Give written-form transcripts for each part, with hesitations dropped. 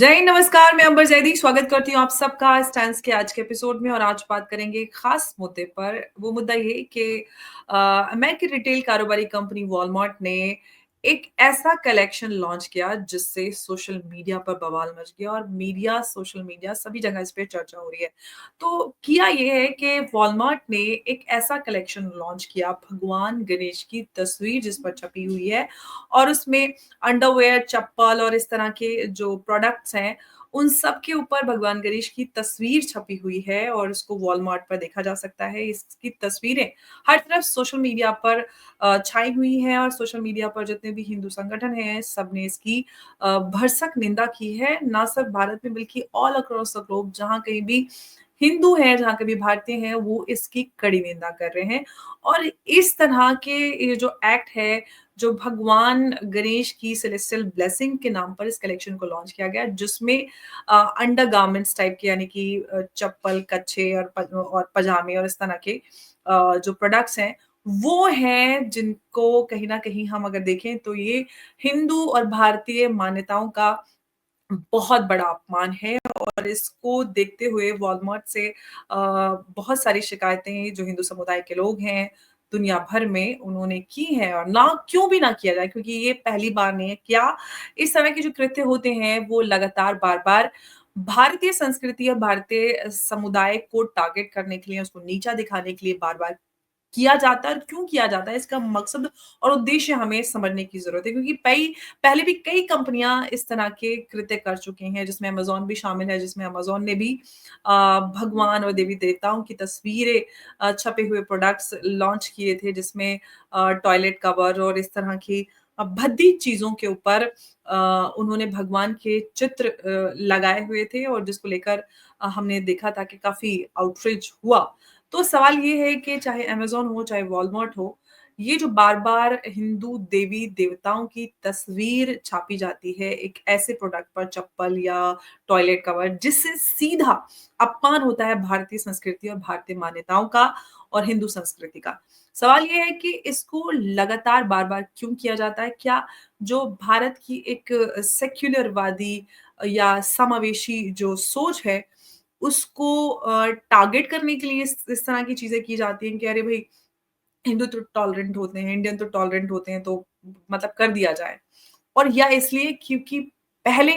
जय हिंद, नमस्कार। मैं अंबर जैदी स्वागत करती हूँ आप सबका स्टैंस के आज के एपिसोड में। और आज बात करेंगे एक खास मुद्दे पर। वो मुद्दा ये कि अमेरिकी रिटेल कारोबारी कंपनी वॉलमार्ट ने एक ऐसा कलेक्शन लॉन्च किया जिससे सोशल मीडिया पर बवाल मच गया और सोशल मीडिया सभी जगह इस पे चर्चा हो रही है। तो किया ये है कि वॉलमार्ट ने एक ऐसा कलेक्शन लॉन्च किया, भगवान गणेश की तस्वीर जिस पर छपी हुई है और उसमें अंडरवियर, चप्पल और इस तरह के जो प्रोडक्ट्स हैं, उन सब के ऊपर भगवान गणेश की तस्वीर छपी हुई है और इसको वॉलमार्ट पर देखा जा सकता है। इसकी तस्वीरें हर तरफ सोशल मीडिया पर छाई हुई हैं और सोशल मीडिया पर जितने भी हिंदू संगठन हैं, सबने इसकी भरसक निंदा की है। ना सिर्फ भारत में बल्कि ऑल अक्रॉस द ग्लोब, जहाँ कहीं भी हिंदू हैं, जहाँ कभी भारतीय हैं, वो इसकी कड़ी निंदा कर रहे हैं। और इस तरह के ये जो एक्ट है, जो भगवान गणेश की सेलेस्टियल ब्लेसिंग के नाम पर इस कलेक्शन को लॉन्च किया गया, जिसमें अंडरगारमेंट्स टाइप के, यानी कि चप्पल, कच्छे और पजामे और इस तरह के जो प्रोडक्ट्स हैं, वो हैं जिनको कहीं न कहीं हम अगर देखें तो ये हिंदू और भारतीय मान्यताओं का बहुत बड़ा अपमान है। और इसको देखते हुए वॉलमार्ट से बहुत सारी शिकायतें जो हिंदू समुदाय के लोग हैं, दुनिया भर में उन्होंने की हैं। और ना क्यों भी ना किया जाए, क्योंकि ये पहली बार नहीं है। क्या इस तरह के जो कृत्य होते हैं वो लगातार बार-बार भारतीय संस्कृति और भारतीय समुदाय को टारगेट करने के लिए, उसको नीचा दिखाने के लिए बार-बार किया जाता है। और क्यों किया जाता है, इसका मकसद और उद्देश्य हमें समझने की ज़रूरत है, क्योंकि पहले भी कई कंपनियाँ इस तरह के कृत्य कर चुकी हैं, जिसमें अमेज़न भी शामिल है, जिसमें अमेज़न ने भी भगवान और देवी-देवताओं की तस्वीरें छपे हुए प्रोडक्ट्स लॉन्च किए थे, जिसमें टॉयलेट कवर और इस तरह की भद्दी चीज़ों के ऊपर उन्होंने भगवान के चित्र लगाए हुए थे और जिसको लेकर हमने देखा था कि काफ़ी आउटरीच हुआ। तो सवाल ये है कि चाहे अमेज़न हो, चाहे वॉलमार्ट हो, ये जो बार-बार हिंदू देवी-देवताओं की तस्वीर छापी जाती है एक ऐसे प्रोडक्ट पर, चप्पल या टॉयलेट कवर, जिससे सीधा अपमान होता है भारतीय संस्कृति और भारतीय मान्यताओं का और हिंदू संस्कृति का। सवाल ये है कि इसको लगातार बार-बार क्यों किया जाता है? क्या जो भारत की एक सेक्युलरवादी या समावेशी जो सोच है, उसको टारगेट करने के लिए इस तरह की चीज़ें की जाती हैं कि अरे भई, हिंदू तो टॉलरेंट होते हैं, इंडियन तो टॉलरेंट होते हैं, तो मतलब कर दिया जाए। और या इसलिए क्योंकि पहले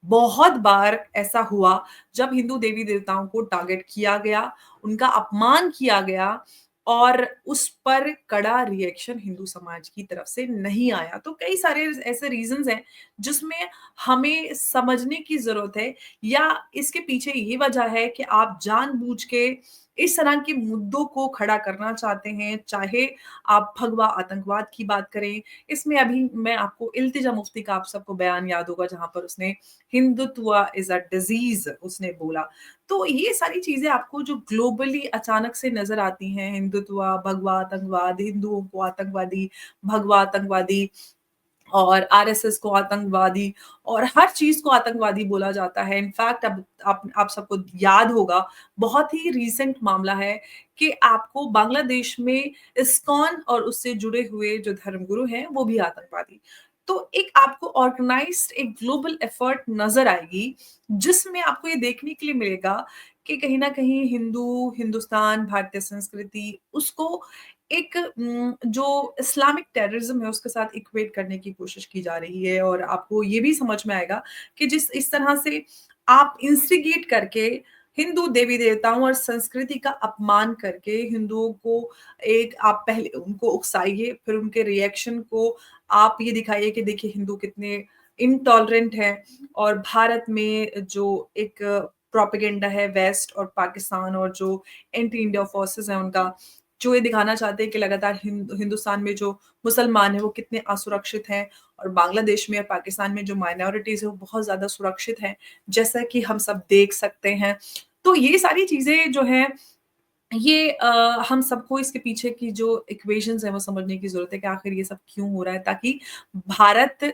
बहुत बार ऐसा हुआ जब हिंदू देवी-देवताओं को टारगेट किया गया, उनका अपमान किया गया और उस पर कड़ा रिएक्शन हिंदू समाज की तरफ से नहीं आया। तो कई सारे ऐसे रीज़न्स हैं जिसमें हमें समझने की ज़रूरत है, या इसके पीछे ये वजह है कि आप जानबूझ के इस तरह के मुद्दों को खड़ा करना चाहते हैं, चाहे आप भगवा आतंकवाद की बात करें। इसमें अभी मैं आपको इल्तिजा मुफ्ती का आप सबको बयान याद होगा, जहाँ पर उसने हिंदुत्व इज़ अ डिज़ीज़ उसने बोला। तो ये सारी चीज़ें आपको जो ग्लोबली अचानक से नज़र आती हैं, हिंदुत्व, भगवा आतंकवाद, हिंदुओं को आतंकवादी, भगवा आतंकवादी और आरएसएस को आतंकवादी और हर चीज़ को आतंकवादी बोला जाता है। इनफैक्ट अब आप सबको याद होगा, बहुत ही रीसेंट मामला है कि आपको बांग्लादेश में इस्कॉन और उससे जुड़े हुए जो धर्मगुरु हैं, वो भी आतंकवादी। तो एक आपको ऑर्गेनाइज़्ड एक ग्लोबल एफर्ट नज़र आएगी, जिसमें आपको ये देखने के लिए मिलेगा कि कहीं न कहीं हिंदुस्तान, भारतीय संस्कृति उसको एक जो इस्लामिक टेररिज़्म है उसके साथ इक्वेट करने की कोशिश की जा रही है। और आपको ये भी समझ में आएगा कि जिस इस तरह से आप इंस्टिगेट करके हिंदू देवी-देवताओं और संस्कृति का अपमान करके हिंदुओं को एक आप पहले उनको उकसाइए, फिर उनके रिएक्शन को आप ये दिखाइए कि देखिए हिंदू कितने इंटॉलरेंट हैं। और भारत में जो एक प्रोपेगेंडा है वेस्ट और पाकिस्तान और जो एंटी इंडिया फोर्सेस हैं उनका, जो ये दिखाना चाहते हैं कि लगातार हिंदुस्तान में जो मुसलमान हैं वो कितने असुरक्षित हैं और बांग्लादेश में और पाकिस्तान में जो माइनॉरिटीज़ हैं वो बहुत ज़्यादा सुरक्षित हैं, जैसा कि हम सब देख सकते हैं। तो ये सारी चीज़ें जो हैं, ये हम सबको इसके पीछे की जो इक्वेशंस हैं वो समझने की ज़रूरत है कि आखिर ये सब क्यों हो रहा है, ताकि भारत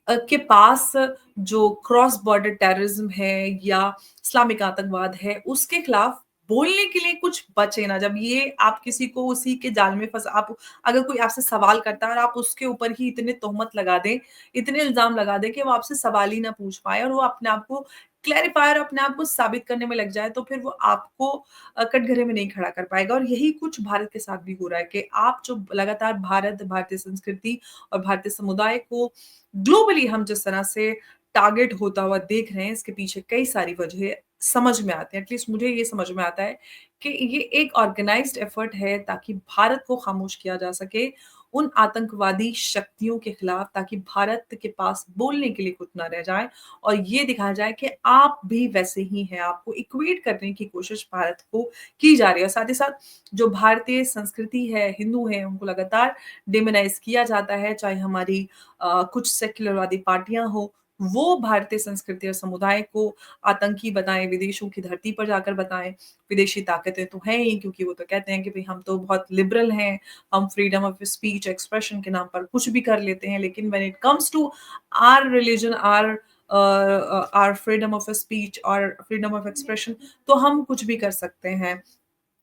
के पास जो क्रॉस बॉर्डर टेररिज्म है या इस्लामिक आतंकवाद है, उसके खिलाफ बोलने के लिए कुछ बचे ना। जब ये आप किसी को उसी के जाल में फँसा आप अगर कोई आपसे सवाल करता है और आप उसके ऊपर ही इतने तोहमत लगा दें, इतने इल्ज़ाम लगा दें कि वो आपसे सवाल ही ना पूछ पाए और वो अपने आप को क्लैरिफ़ाई और अपने आप को साबित करने में लग जाए, तो फिर वो आपको कटघरे में नहीं खड़ा कर पाएगा। और यही कुछ भारत के साथ भी हो रहा है कि आप जो लगातार भारत, भारतीय संस्कृति और भारतीय समुदाय को ग्लोबली हम जिस तरह से टारगेट होता हुआ देख रहे हैं, इसके पीछे कई सारी वजह समझ में आती हैं। एटलीस्ट मुझे ये समझ में आता है कि ये एक ऑर्गेनाइज़्ड एफर्ट है ताकि भारत को खामोश किया जा सके उन आतंकवादी शक्तियों के खिलाफ, ताकि भारत के पास बोलने के लिए कुछ ना रह जाए और ये दिखाया जाए कि आप भी वैसे ही हैं। आपको इक्वेट करने की कोशिश भारत को की जा रही है और साथ ही साथ जो भारतीय संस्कृति है, हिंदू हैं, उनको लगातार डिमोनाइज़ किया जाता है, चाहे हमारी कुछ सेक्युलरवादी पार्टियाँ हों, वो भारतीय संस्कृति और समुदाय को आतंकी बताएँ, विदेशों की धरती पर जाकर बताएँ। विदेशी ताकतें तो हैं ही, क्योंकि वो तो कहते हैं कि भई हम तो बहुत लिबरल हैं, हम फ्रीडम ऑफ स्पीच, एक्सप्रेशन के नाम पर कुछ भी कर लेते हैं, लेकिन when it comes to our religion, our freedom of speech और फ्रीडम ऑफ एक्सप्रेशन, तो हम कुछ भी कर सकते हैं।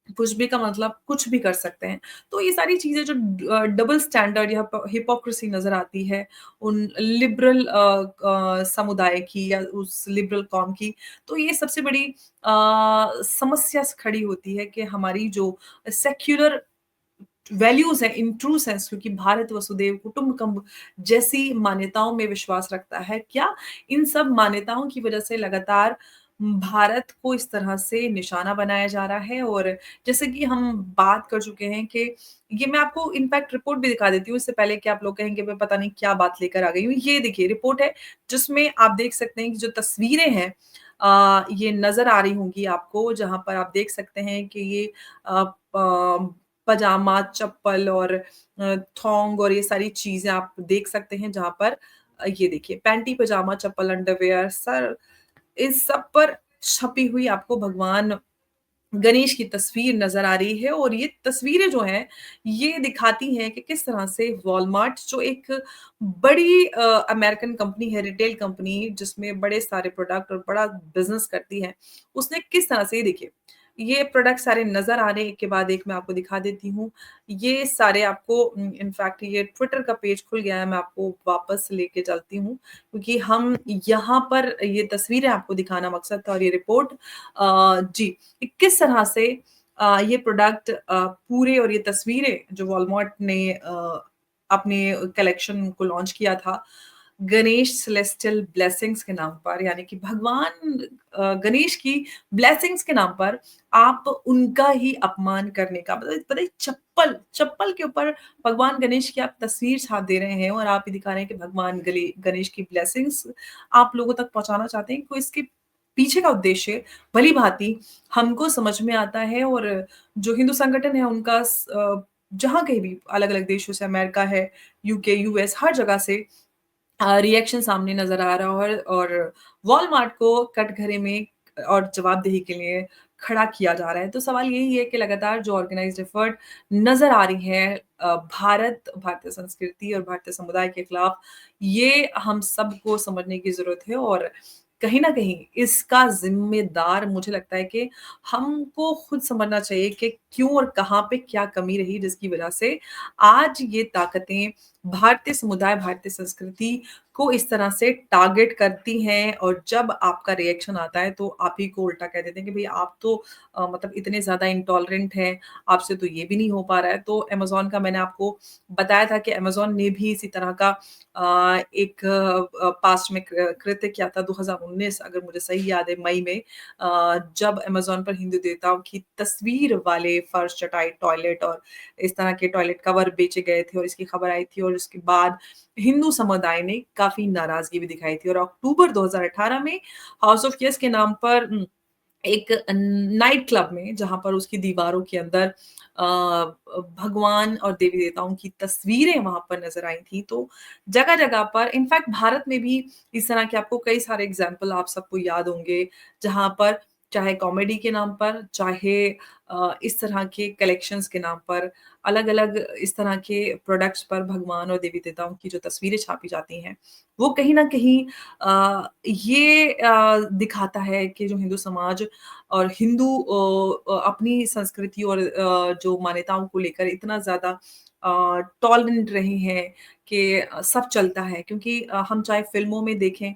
कुछ भी का मतलब कुछ भी कर सकते हैं। तो ये सारी चीज़ें जो डबल स्टैंडर्ड या हिपोक्रेसी नज़र आती है उन लिबरल समुदाय की या उस लिबरल कौम की, तो ये सबसे बड़ी समस्या स खड़ी होती है कि हमारी जो सेक्युलर वैल्यूज़ हैं इन ट्रू सेंस, क्योंकि भारत वसुदैव कुटुंबकम जैसी मान्यताओं में विश्वास रखता है। क्या इन सब मान्यताओं की वजह से लगातार भारत को इस तरह से निशाना बनाया जा रहा है? और जैसे कि हम बात कर चुके हैं कि ये मैं आपको इनफैक्ट रिपोर्ट भी दिखा देती हूँ, इससे पहले कि आप लोग कहेंगे मैं पता नहीं क्या बात लेकर आ गई हूँ। ये देखिए रिपोर्ट है जिसमें आप देख सकते हैं कि जो तस्वीरें हैं ये नज़र आ रही होंगी आपको, जहाँ पर आप देख सकते हैं कि ये प पजामा, चप्पल और थोंग और ये सारी चीज़ें आप देख सकते हैं, जहाँ पर ये देखिए पैंटी, पजामा, चप्पल, अंडरवियर सर इस सब पर छपी हुई आपको भगवान गणेश की तस्वीर नज़र आ रही है और ये तस्वीरें जो हैं, ये दिखाती हैं कि किस तरह से वॉलमार्ट जो एक बड़ी अमेरिकन कंपनी है, रिटेल कंपनी जिसमें बड़े सारे प्रोडक्ट और बड़ा बिज़नेस करती है, उसने किस तरह से ये देखिए, ये प्रोडक्ट सारे नज़र आ रहे हैं, एक के बाद एक मैं आपको दिखा देती हूँ। ये सारे आपको इनफैक्ट ये ट्विटर का पेज खुल गया है, मैं आपको वापस लेके चलती हूँ, क्योंकि हम यहाँ पर ये तस्वीरें आपको दिखाना मकसद था और ये रिपोर्ट जी। किस तरह से ये प्रोडक्ट पूरे और ये तस्वीरें जो वॉलमार्ट ने अपने कलेक्शन को लॉन्च किया था, गणेश सेलेस्टियल ब्लेसिंग्स के नाम पर, यानी कि भगवान गणेश की ब्लेसिंग्स के नाम पर आप उनका ही अपमान करने का मतलब पता है चप्पल के ऊपर भगवान गणेश की आप तस्वीर छाप दे रहे हैं और आप ये दिखा रहे हैं कि भगवान गणेश की ब्लेसिंग्स आप लोगों तक पहुँचाना चाहते हैं। तो इसके पीछे का उद्देश्य भली-भाँति हमको समझ में आता है और जो हिंदू संगठन है उनका जहाँ कहीं भी अलग-अलग देशों से अमेरिका है, यूके, यूएस हर जगह से रिएक्शन सामने नज़र आ रहा है और वॉलमार्ट को कटघरे में और जवाबदेही के लिए खड़ा किया जा रहा है। तो सवाल यही है कि लगातार जो ऑर्गेनाइज़्ड एफर्ट नज़र आ रही है भारतीय संस्कृति और भारतीय समुदाय के खिलाफ, ये हम सबको समझने की ज़रूरत है और कहीं न कहीं इसका ज़िम्मेदार मुझे लगता है कि हमको खुद समझना चाहिए कि क्यों और कहाँ पे क्या कमी रही जिसकी वज़ह से आज ये ताकतें भारतीय समुदाय, भारतीय संस्कृति को इस तरह से टारगेट करती हैं और जब आपका रिएक्शन आता है तो आप ही को उल्टा कह देते हैं कि भई आप तो मतलब इतने ज़्यादा इंटॉलरेंट हैं, आपसे तो ये भी नहीं हो पा रहा है। तो अमेज़न का मैंने आपको बताया था कि अमेज़न ने भी इसी तरह का एक पास्ट में कृत्य किया था 2019 अगर मुझे सही याद है मई में जब अमेज़न पर हिंदू देवताओं की तस्वीर वाले फर्श, चटाई, टॉयलेट और इस तरह के टॉयलेट कवर बेचे गए थे और इसकी खबर आई थी और उसके बाद हिंदू समुदाय ने काफ़ी नाराज़गी भी दिखाई थी और अक्टूबर 2018 में हाउस ऑफ यस के नाम पर एक नाइट क्लब में जहाँ पर उसकी दीवारों के अंदर भगवान और देवी-देवताओं की तस्वीरें वहाँ पर नज़र आई थी। तो जगह-जगह पर इनफैक्ट भारत में भी इस तरह के आपको कई सारे एग्ज़ाम्पल आप सबको याद होंगे, जहाँ पर चाहे कॉमेडी के नाम पर, चाहे इस तरह के कलेक्शंस के नाम पर अलग-अलग इस तरह के प्रोडक्ट्स पर भगवान और देवी-देवताओं की जो तस्वीरें छापी जाती हैं, वो कहीं न कहीं ये दिखाता है कि जो हिंदू समाज और हिंदू अपनी संस्कृति और जो मान्यताओं को लेकर इतना ज़्यादा टॉलरेंट रहे हैं कि सब चलता है क्योंकि हम चाहे फ़िल्मों में देखें,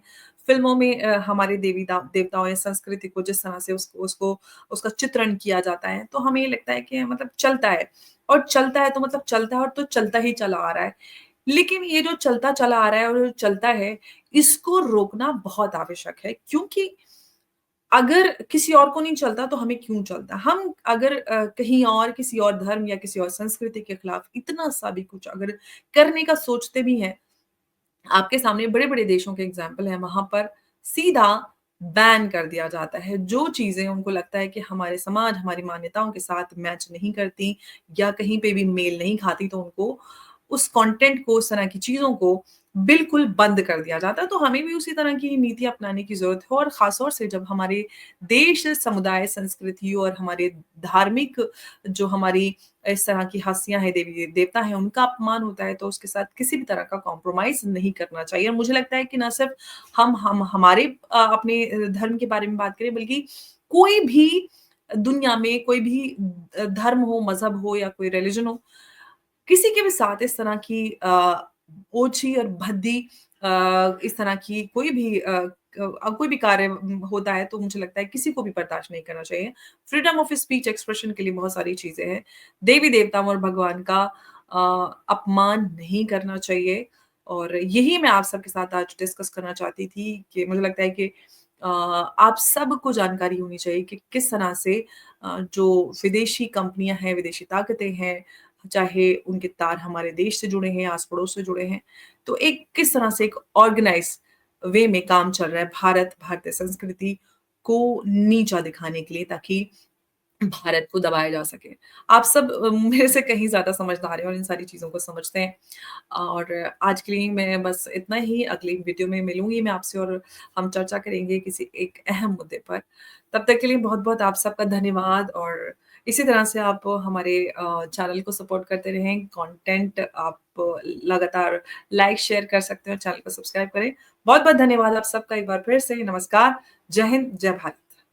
फ़िल्मों में हमारे देवताओं या संस्कृति को जिस तरह से उसको उसको उसका चित्रण किया जाता है, तो हमें ये लगता है कि मतलब चलता है और चलता है तो मतलब चलता है और तो चलता ही चला आ रहा है। लेकिन ये जो चलता चला आ रहा है और जो चलता है, इसको रोकना बहुत आवश्यक है क्योंकि अगर किसी और को नहीं चलता तो हमें क्यों चलता? हम अगर कहीं और किसी और धर्म या किसी और संस्कृति के खिलाफ इतना-सा भी कुछ अगर करने का सोचते भी हैं, आपके सामने बड़े-बड़े देशों के एग्ज़ाम्पल हैं, वहाँ पर सीधा बैन कर दिया जाता है। जो चीज़ें उनको लगता है कि हमारे समाज, हमारी मान्यताओं के साथ मैच नहीं करती या कहीं पे भी मेल नहीं खाती, तो उनको उस कंटेंट को, उस तरह की चीज़ों को बिल्कुल बंद कर दिया जाता है। तो हमें भी उसी तरह की नीति अपनाने की ज़रूरत है और ख़ास तौर से जब हमारे देश, समुदाय, संस्कृति और हमारे धार्मिक जो हमारी इस तरह की हस्तियाँ हैं, देवी-देवता हैं, उनका अपमान होता है, तो उसके साथ किसी भी तरह का कॉम्प्रोमाइज़ नहीं करना चाहिए और मुझे लगता है कि ना सिर्फ़ हम हमारे अपने धर्म के बारे में बात करें, बल्कि कोई भी दुनिया में कोई भी धर्म हो, मज़हब हो या कोई रिलिजन हो, किसी के भी साथ इस तरह की ओछी और भद्दी इस तरह की कोई भी कार्य होता है, तो मुझे लगता है किसी को भी बर्दाश्त नहीं करना चाहिए। फ्रीडम ऑफ स्पीच एक्सप्रेशन के लिए बहुत सारी चीज़ें हैं। देवी-देवताओं और भगवान का अपमान नहीं करना चाहिए और यही मैं आप सबके साथ आज डिस्कस करना चाहती थी कि मुझे लगता है कि आप सबको जानकारी होनी चाहिए कि किस तरह से जो विदेशी कंपनियाँ हैं, विदेशी ताकतें हैं, चाहे उनके तार हमारे देश से जुड़े हैं, आस-पड़ोस से जुड़े हैं, तो एक किस तरह से एक ऑर्गेनाइज़ वे में काम चल रहा है भारतीय संस्कृति को नीचा दिखाने के लिए ताकि भारत को दबाया जा सके। आप सब मेरे से कहीं ज़्यादा समझदार हैं और इन सारी चीज़ों को समझते हैं। और आज के लिए मैं बस इतना ही, अगली वीडियो में मिलूँगी मैं आपसे और हम चर्चा करेंगे किसी एक अहम मुद्दे पर। तब तक के लिए बहुत-बहुत आप सबका धन्यवाद और इसी तरह से आप हमारे चैनल को सपोर्ट करते रहें, कंटेंट आप लगातार लाइक, शेयर कर सकते हैं और चैनल को सब्सक्राइब करें। बहुत-बहुत धन्यवाद आप सबका एक बार फिर से। नमस्कार, जय हिंद, जय भारत।